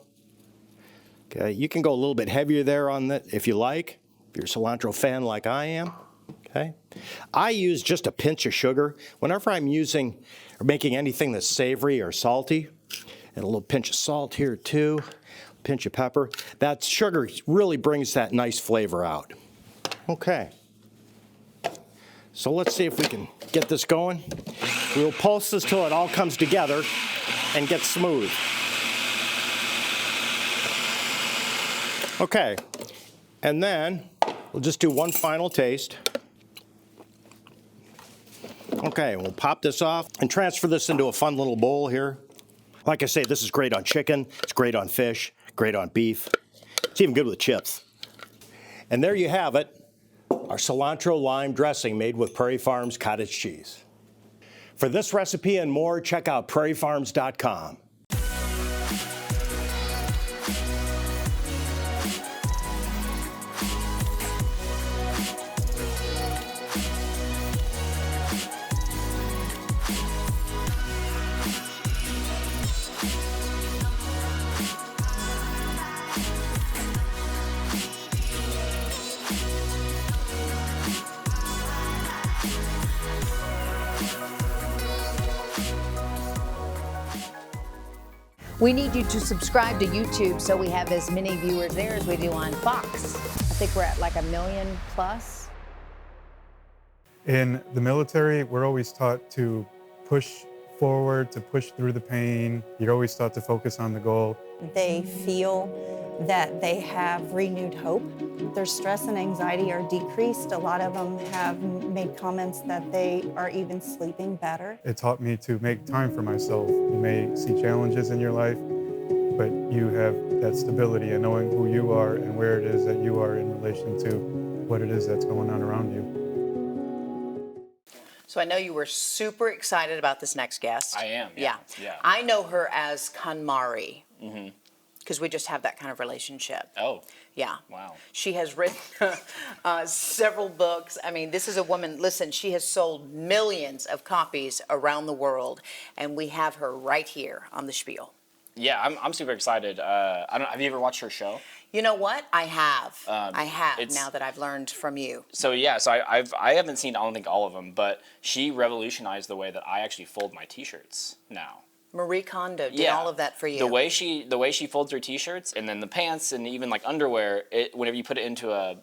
Okay, you can go a little bit heavier there on that if you like, if you're a cilantro fan like I am. Okay, I use just a pinch of sugar whenever I'm using or making anything that's savory or salty, and a little pinch of salt here too, pinch of pepper. That sugar really brings that nice flavor out. Okay, so let's see if we can get this going. We'll pulse this till it all comes together and gets smooth. Okay, and then we'll just do one final taste. Okay, we'll pop this off and transfer this into a fun little bowl here. Like I say, this is great on chicken, it's great on fish, great on beef. It's even good with chips. And there you have it, our cilantro lime dressing made with Praire Farms cottage cheese. For this recipe and more, check out prairiefarms.com. We need you to subscribe to YouTube so we have as many viewers there as we do on Fox. I think we're at like 1 million plus. In the military, we're always taught to push forward, to push through the pain. You're always taught to focus on the goal. They feel that they have renewed hope. Their stress and anxiety are decreased. A lot of them have made comments that they are even sleeping better. It taught me to make time for myself. You may see challenges in your life, but you have that stability and knowing who you are and where it is that you are in relation to what it is that's going on around you. So I know you were super excited about this next guest. I am. Yeah. I know her as KonMari. Because we just have that kind of relationship. Oh. Yeah. Wow. She has written several books. I mean, this is a woman, listen, she has sold millions of copies around the world, and we have her right here on the Spiel. Yeah, I'm super excited. Have you ever watched her show? You know what? I have. I have, now that I've learned from you. So yeah, I haven't seen, I don't think, all of them, but she revolutionized the way that I actually fold my t-shirts now. Marie Kondo did all of that for you. The way she folds her t-shirts and then the pants and even like underwear, whenever you put it into a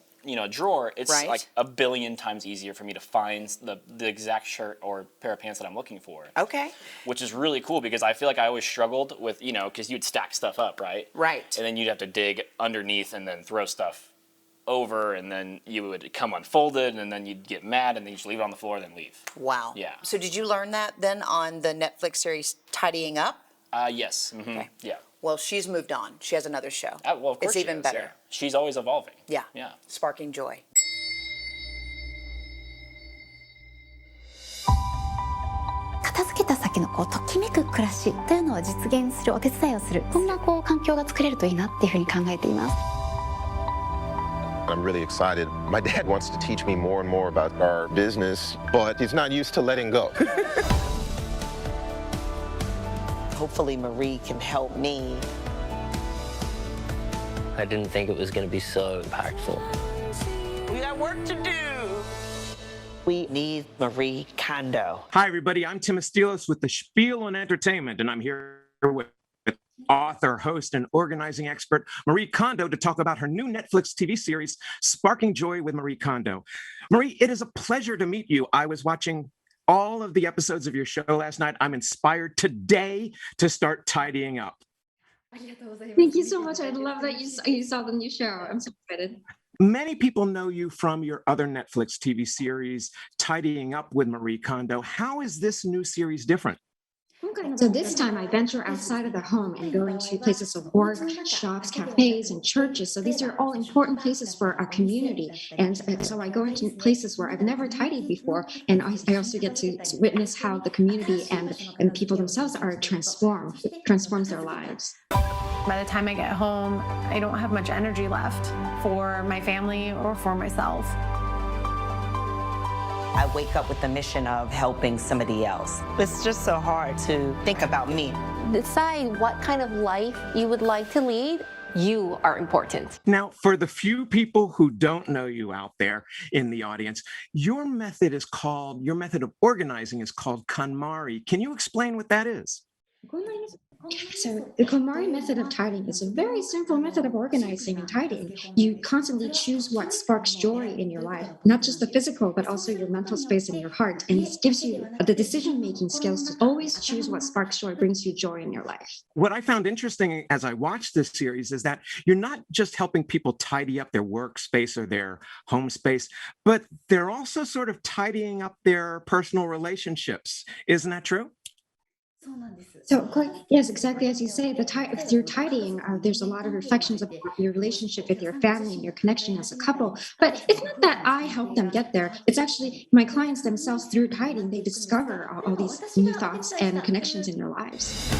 drawer, it's like 1 billion times easier for me to find the exact shirt or pair of pants that I'm looking for. Okay. Which is really cool because I feel like I always struggled with, because you'd stack stuff up, right? Right. And then you'd have to dig underneath and then throw stuff over, and then you would come unfolded, and then you'd get mad, and then you just leave it on the floor and then leave. Wow. Yeah. So did you learn that then on the Netflix series Tidying Up? Yes. Mm-hmm. Okay. Yeah. Well, she's moved on. She has another show. Well, of course it's she even is, better. Yeah. She's always evolving. Yeah. Yeah. Sparking joy. 片付けた先のときめく暮らしというのを実現するお手伝いをする、そんな環境が作れるといいなっていうふうに考えています。 I'm really excited. My dad wants to teach me more and more about our business, but he's not used to letting go. Hopefully Marie can help me. I didn't think it was going to be so impactful. We got work to do. We need Marie Kondo. Hi, everybody. I'm Tim Estiloz with the SPIELOn Entertainment, and I'm here with author, host, and organizing expert Marie Kondo to talk about her new Netflix TV series, Sparking Joy with Marie Kondo. Marie, it is a pleasure to meet you. I was watching all of the episodes of your show last night. I'm inspired today to start tidying up. Thank you so much. I love that you saw the new show. I'm so excited. Many people know you from your other Netflix TV series, Tidying Up with Marie Kondo. How is this new series different? So this time I venture outside of the home and go into places of work, shops, cafes, and churches. So these are all important places for our community. And so I go into places where I've never tidied before. And I also get to witness how the community and people themselves are transformed. It transforms their lives. By the time I get home, I don't have much energy left for my family or for myself. I wake up with the mission of helping somebody else. It's just so hard to think about me. Decide what kind of life you would like to lead. You are important. Now, for the few people who don't know you out there in the audience, your method of organizing is called KonMari. Can you explain what that is? So the KonMari method of tidying is a very simple method of organizing and tidying. You constantly choose what sparks joy in your life, not just the physical, but also your mental space and your heart. And it gives you the decision-making skills to always choose what sparks joy, brings you joy in your life. What I found interesting as I watched this series is that you're not just helping people tidy up their workspace or their home space, but they're also sort of tidying up their personal relationships. Isn't that true? So, yes, exactly as you say, through tidying, there's a lot of reflections of your relationship with your family and your connection as a couple. But it's not that I help them get there. It's actually my clients themselves, through tidying, they discover all these new thoughts and connections in their lives.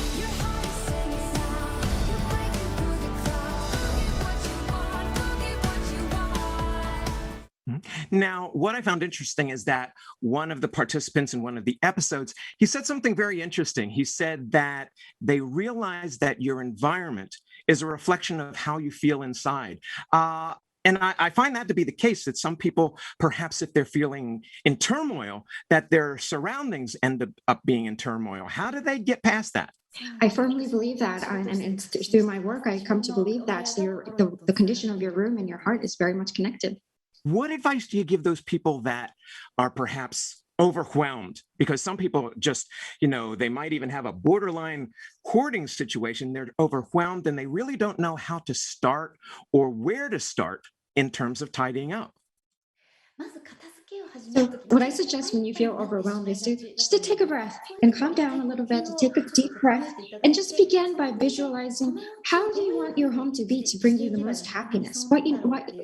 Now, what I found interesting is that one of the participants in one of the episodes, he said something very interesting. He said that they realize that your environment is a reflection of how you feel inside. And I find that to be the case, that some people, perhaps if they're feeling in turmoil, that their surroundings end up being in turmoil. How do they get past that? I firmly believe that, and through my work, I come to believe that the condition of your room and your heart is very much connected. What advice do you give those people that are perhaps overwhelmed? Because some people just, they might even have a borderline hoarding situation. They're overwhelmed and they really don't know how to start or where to start in terms of tidying up. So what I suggest when you feel overwhelmed is to take a breath and calm down a little bit, to take a deep breath and just begin by visualizing how do you want your home to be to bring you the most happiness.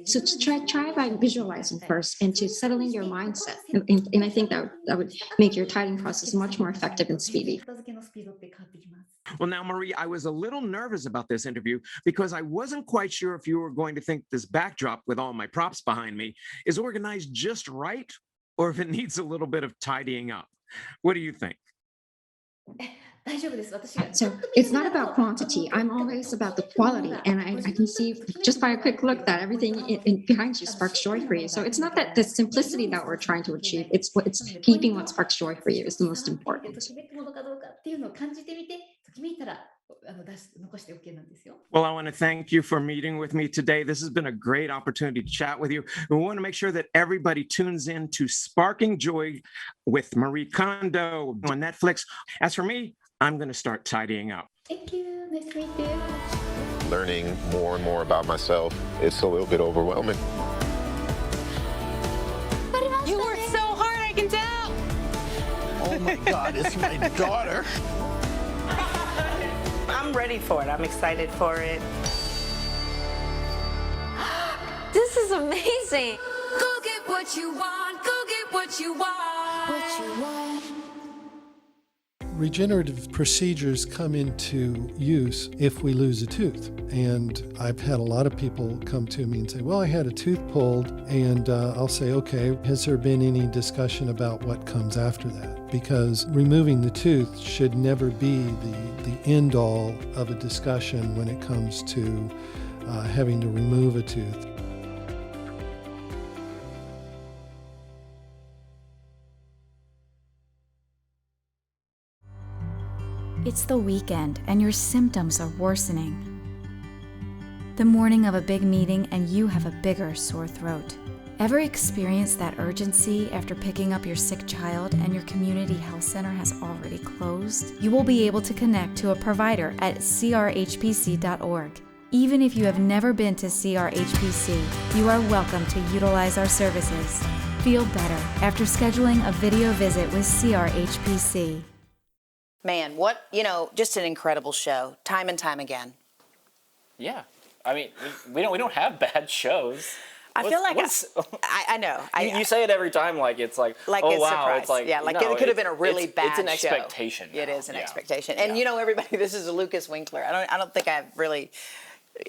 So try by visualizing first and to settling your mindset. And I think that would make your tidying process much more effective and speedy. Well, now, Marie, I was a little nervous about this interview because I wasn't quite sure if you were going to think this backdrop with all my props behind me is organized just right, or if it needs a little bit of tidying up. What do you think? So it's not about quantity. I'm always about the quality. And I can see just by a quick look that everything behind you sparks joy for you. So it's not that the simplicity that we're trying to achieve. It's keeping what sparks joy for you is the most important. Well, I want to thank you for meeting with me today. This has been a great opportunity to chat with you. We want to make sure that everybody tunes in to Sparking Joy with Marie Kondo on Netflix. As for me, I'm going to start tidying up. Thank you. Nice to meet you. Learning more and more about myself, it's a little bit overwhelming. You work so hard, I can tell. Oh my God, it's my daughter. I'm ready for it. I'm excited for it. This is amazing. Go get what you want. Go get what you want. What you want. Regenerative procedures come into use if we lose a tooth. And I've had a lot of people come to me and say, well, I had a tooth pulled. And I'll say, okay, has there been any discussion about what comes after that? Because removing the tooth should never be the end all of a discussion when it comes to having to remove a tooth. It's the weekend and your symptoms are worsening. The morning of a big meeting and you have a bigger sore throat. Ever experienced that urgency after picking up your sick child and your community health center has already closed? You will be able to connect to a provider at crhpc.org. Even if you have never been to CRHPC, you are welcome to utilize our services. Feel better after scheduling a video visit with CRHPC. Man, what, just an incredible show, time and time again. Yeah. I mean, we don't have bad shows. I feel like I know. You say it every time, like it's like oh it's wow, surprise. it's like yeah, like it could have been a really bad It's an show. expectation. It is an expectation, and everybody, this is Lucas Winkler. I don't think I've really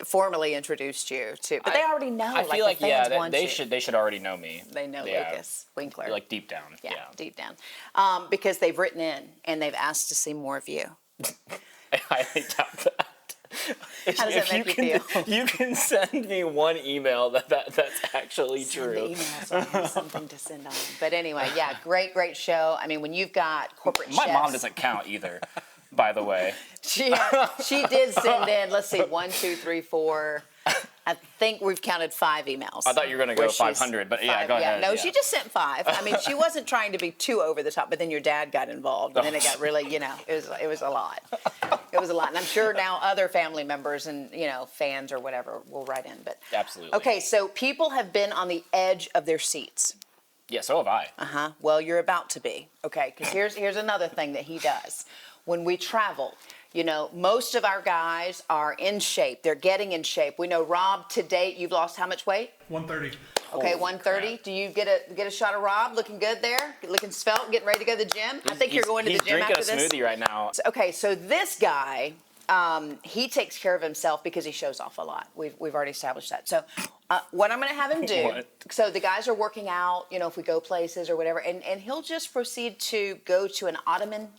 formally introduced you to, but they already know. I feel like the fans yeah, want they you. should already know me. They know Lucas Winkler. Like deep down. Yeah, deep down, because they've written in and they've asked to see more of you. I highly doubt that. How does that make you feel? You can send me one email that's actually true. So I have something to send on. But anyway, yeah, great show. I mean, when you've got corporate My chefs. mom doesn't count either, by the way. She did send in, let's see, 1, 2, 3, 4. I think we've counted 5 emails. I thought you were going to go 500, but yeah, go ahead. No, yeah. she just sent 5. I mean, she wasn't trying to be too over the top, but then your dad got involved, and then it got really, it was a lot. It was a lot, and I'm sure now other family members and fans or whatever will write in. But absolutely. Okay, so people have been on the edge of their seats. Yeah, so have I. Well, you're about to be. Okay, because here's another thing that he does. When we travel, most of our guys are in shape. They're getting in shape. We know, Rob, to date, you've lost how much weight? 130. Okay, 130. Do you get a shot of Rob? Looking good there? Looking svelte? Getting ready to go to the gym? I think you're going to the gym after this. He's drinking a smoothie right now. Okay, so this guy, he takes care of himself because he shows off a lot. We've already established that. So what I'm going to have him do, so the guys are working out, if we go places or whatever, and he'll just proceed to go to an ottoman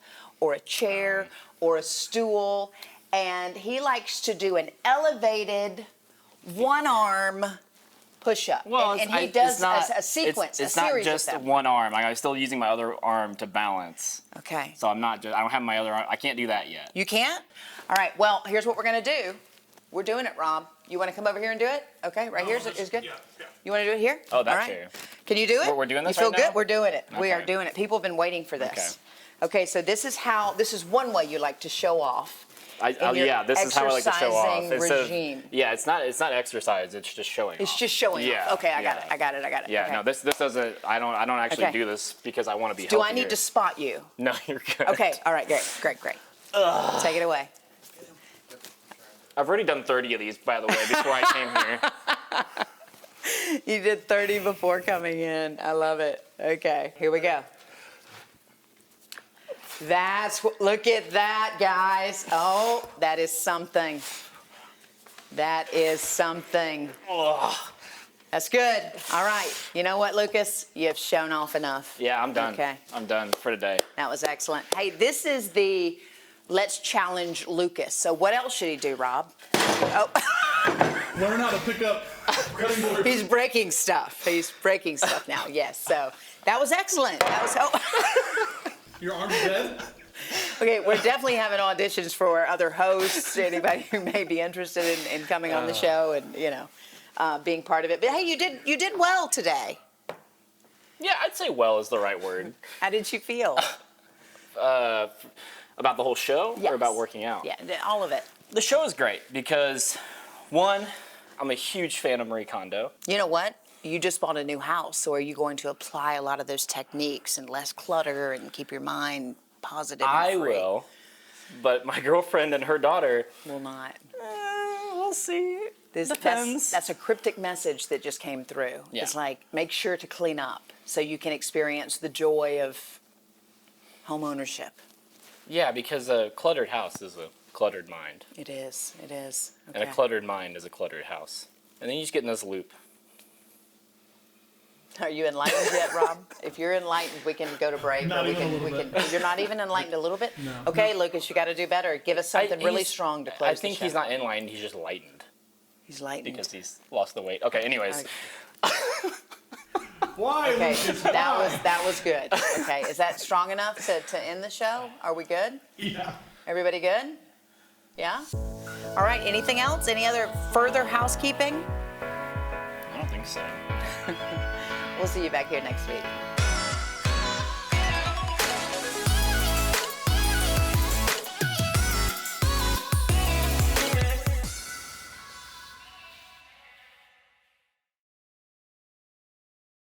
or a chair or a stool, and he likes to do an elevated one-arm push-up. Well, and he does a sequence, it's a series not just of them. one arm. I'm still using my other arm to balance. Okay. So I don't have my other arm. I can't do that yet. You can't? All right, well, here's what we're going to do. We're doing it, Rob. You want to come over here and do it? Okay, right here is good? Yeah. You want to do it here? Oh, that All right. chair. Can you do it? We're doing this You feel right now? good? We're doing it. We are Okay. doing it. People have been waiting for this. Okay, so this is one way you like to show off. This is how I like to show off. Exercising regime. It's not exercise. It's just showing. It's just showing Yeah, off. Okay, I yeah. got it. Yeah, okay. no, this doesn't. I don't actually Okay. do this because I want to be. Do I healthier. need to spot you? No, you're good. Okay, all right, great. Take it away. I've already done 30 of these, by the way, before I came here. You did 30 before coming in. I love it. Okay, here we go. Look at that, guys. Oh, that is something. That is something. Oh. That's good. All right. You know what, Lucas? You have shown off enough. Yeah, I'm done. Okay. I'm done for today. That was excellent. Hey, this is the Let's Challenge Lucas. So what else should he do, Rob? Oh. Learn how to pick up cutting board. He's breaking stuff. Now. Yes. So that was excellent. Your arm's dead? Okay, we're definitely having auditions for other hosts, anybody who may be interested in coming on the show and, being part of it. But hey, you did well today. Yeah, I'd say well is the right word. How did you feel? About the whole show Yes. or about working out? Yeah, all of it. The show is great because, one, I'm a huge fan of Marie Kondo. You know what? You just bought a new house, so are you going to apply a lot of those techniques and less clutter and keep your mind positive and I free? will, but my girlfriend and her daughter Will not. We'll see. Depends. That's a cryptic message that just came through. Yeah. It's like, make sure to clean up so you can experience the joy of home ownership. Yeah, because a cluttered house is a cluttered mind. It is. Okay. And a cluttered mind is a cluttered house. And then you just get in this loop. Are you enlightened yet, Rob? If you're enlightened, we can go to break. Not or even a little bit. You're not even enlightened a little bit? No. Okay, Lucas, you got to do better. Give us something really He's- strong to close I think the show. he's not enlightened, he's just lightened. He's lightened. Because he's lost the weight. Okay, anyways. Why? Okay, Lucas, that was good. Okay, is that strong enough to end the show? Are we good? Yeah. Everybody good? Yeah? All right, anything else? Any other further housekeeping? I don't think so. We'll see you back here next week.